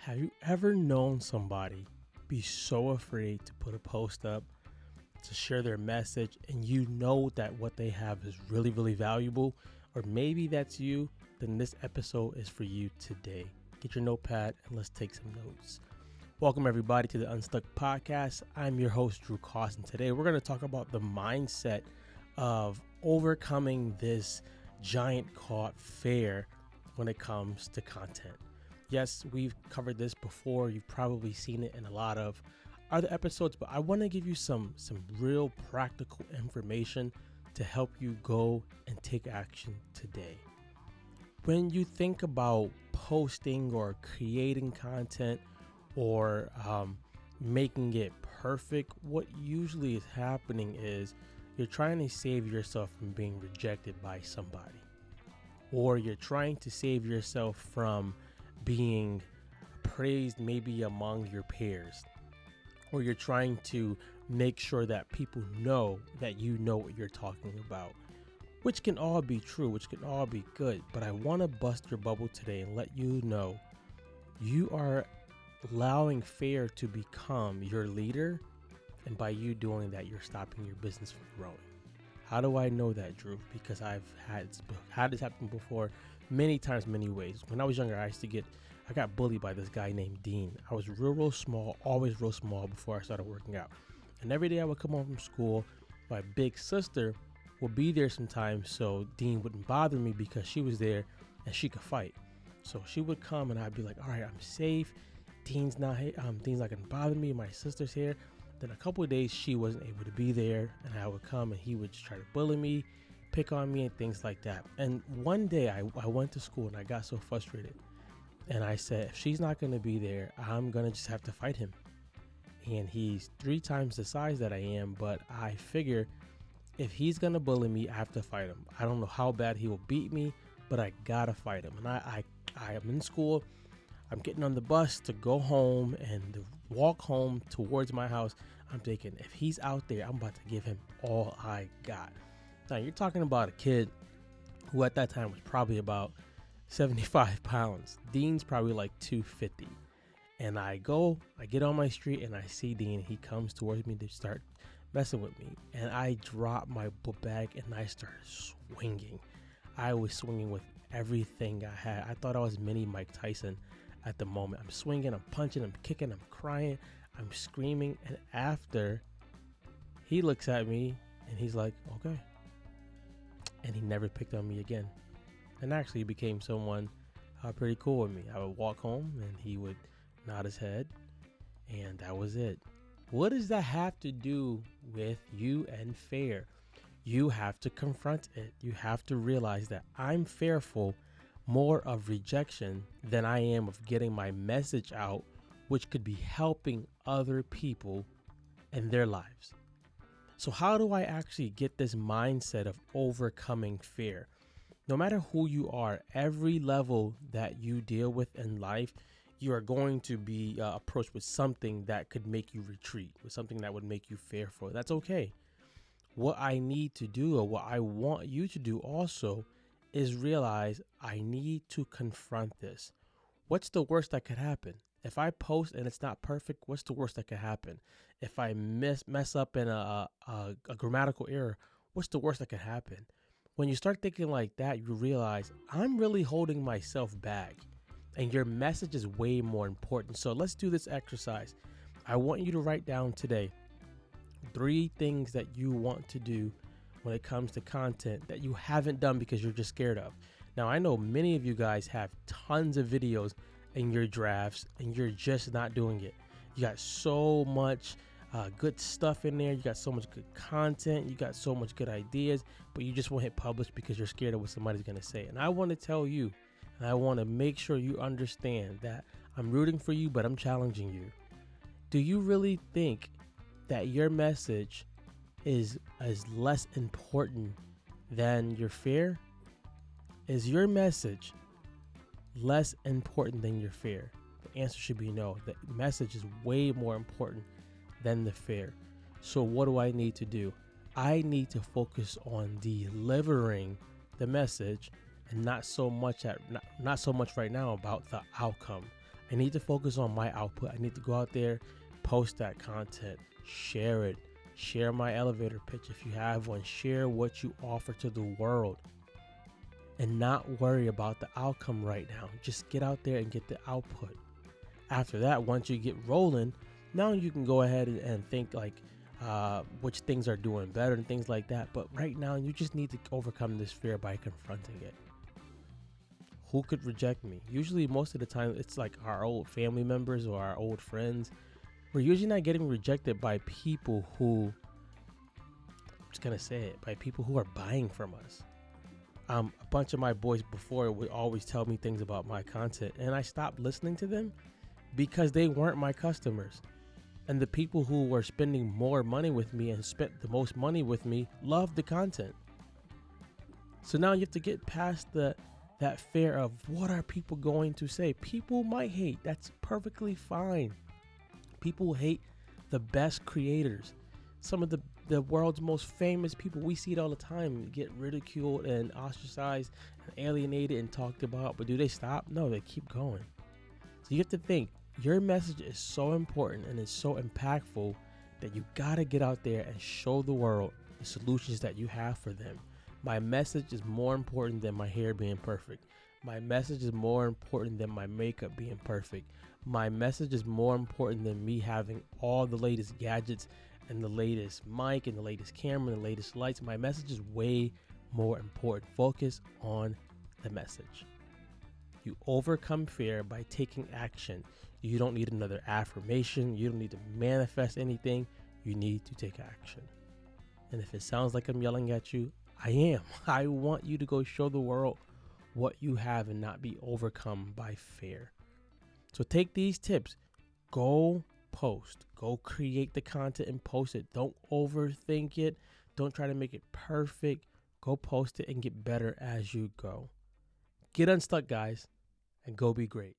Have you ever known somebody be so afraid to put a post up, to share their message, and you know that what they have is really, really valuable? Or maybe that's you, then this episode is for you today. Get your notepad and let's take some notes. Welcome everybody to the Unstuck Podcast. I'm your host, Drew Costin. Today we're going to talk about the mindset of overcoming this giant caught fear when it comes to content. Yes, we've covered this before. You've probably seen it in a lot of other episodes, but I want to give you some real practical information to help you go and take action today. When you think about posting or creating content or making it perfect, what usually is happening is you're trying to save yourself from being rejected by somebody, or you're trying to save yourself from being praised maybe among your peers, or you're trying to make sure that people know that you know what you're talking about, which can all be true, which can all be good. But I want to bust your bubble today and let you know you are allowing fear to become your leader, and by you doing that, you're stopping your business from growing. How do I know that, Drew? Because I've had this happen before many times, many ways. When I was younger, I got bullied by this guy named Dean. I was real small, always real small before I started working out. And every day I would come home from school, my big sister would be there sometimes, so Dean wouldn't bother me because she was there and she could fight. So she would come and I'd be like, all right, I'm safe. Dean's not gonna bother me. My sister's here. Then a couple of days she wasn't able to be there, and I would come and he would just try to bully me, pick on me and things like that. And one day I went to school and I got so frustrated. And I said, if she's not going to be there, I'm going to just have to fight him. And he's 3 times the size that I am, but I figure if he's going to bully me, I have to fight him. I don't know how bad he will beat me, but I got to fight him. And I am in school. I'm getting on the bus to go home, and to walk home towards my house, I'm thinking, if he's out there, I'm about to give him all I got. Now, you're talking about a kid who at that time was probably about 75 pounds. Dean's probably like 250. And I get on my street and I see Dean. He comes towards me to start messing with me. And I drop my book bag and I started swinging. I was swinging with everything I had. I thought I was mini Mike Tyson at the moment. I'm swinging, I'm punching, I'm kicking, I'm crying, I'm screaming. And after, he looks at me and he's like, okay. And he never picked on me again. And actually became someone pretty cool with me. I would walk home and he would nod his head, and that was it. What does that have to do with you and fear? You have to confront it. You have to realize that I'm fearful more of rejection than I am of getting my message out, which could be helping other people in their lives. So how do I actually get this mindset of overcoming fear? No matter who you are, every level that you deal with in life, you are going to be approached with something that could make you retreat, with something that would make you fearful. That's okay. What I need to do, or what I want you to do also, is realize I need to confront this. What's the worst that could happen? If I post and it's not perfect, what's the worst that could happen? If I mess up in a grammatical error, what's the worst that could happen? When you start thinking like that, you realize I'm really holding myself back, and your message is way more important. So let's do this exercise. I want you to write down today 3 things that you want to do when it comes to content that you haven't done because you're just scared of. Now, I know many of you guys have tons of videos in your drafts and you're just not doing it. You got so much good stuff in there. You got so much good content. You got so much good ideas, but you just won't hit publish because you're scared of what somebody's going to say. And I want to tell you, and I want to make sure you understand that I'm rooting for you, but I'm challenging you. Do you really think that your message is less important than your fear? Is your message less important than your fear? The answer should be no. The message is way more important than the fear. So what do I need to do? I need to focus on delivering the message and not so much right now about the outcome. I need to focus on my output. I need to go out there, post that content, share it, share my elevator pitch if you have one, share what you offer to the world, and not worry about the outcome right now. Just get out there and get the output. After that, once you get rolling, now you can go ahead and think like which things are doing better and things like that. But right now, you just need to overcome this fear by confronting it. Who could reject me? Usually, most of the time, it's like our old family members or our old friends. We're usually not getting rejected by people who, I'm just going to say it, by people who are buying from us. A bunch of my boys before would always tell me things about my content, and I stopped listening to them because they weren't my customers. And the people who were spending more money with me and spent the most money with me loved the content. So now you have to get past that fear of what are people going to say. People might hate. That's perfectly fine. People hate the best creators. Some of the world's most famous people, we see it all the time, get ridiculed and ostracized and alienated and talked about. But do they stop? No, they keep going. So you have to think, your message is so important and it's so impactful that you gotta get out there and show the world the solutions that you have for them. My message is more important than my hair being perfect. My message is more important than my makeup being perfect. My message is more important than me having all the latest gadgets and the latest mic and the latest camera and the latest lights. My message is way more important. Focus on the message. You overcome fear by taking action. You don't need another affirmation. You don't need to manifest anything. You need to take action. And if it sounds like I'm yelling at you, I am. I want you to go show the world what you have and not be overcome by fear. So take these tips. Go post. Go create the content and post it. Don't overthink it. Don't try to make it perfect. Go post it and get better as you go. Get unstuck, guys, and go be great.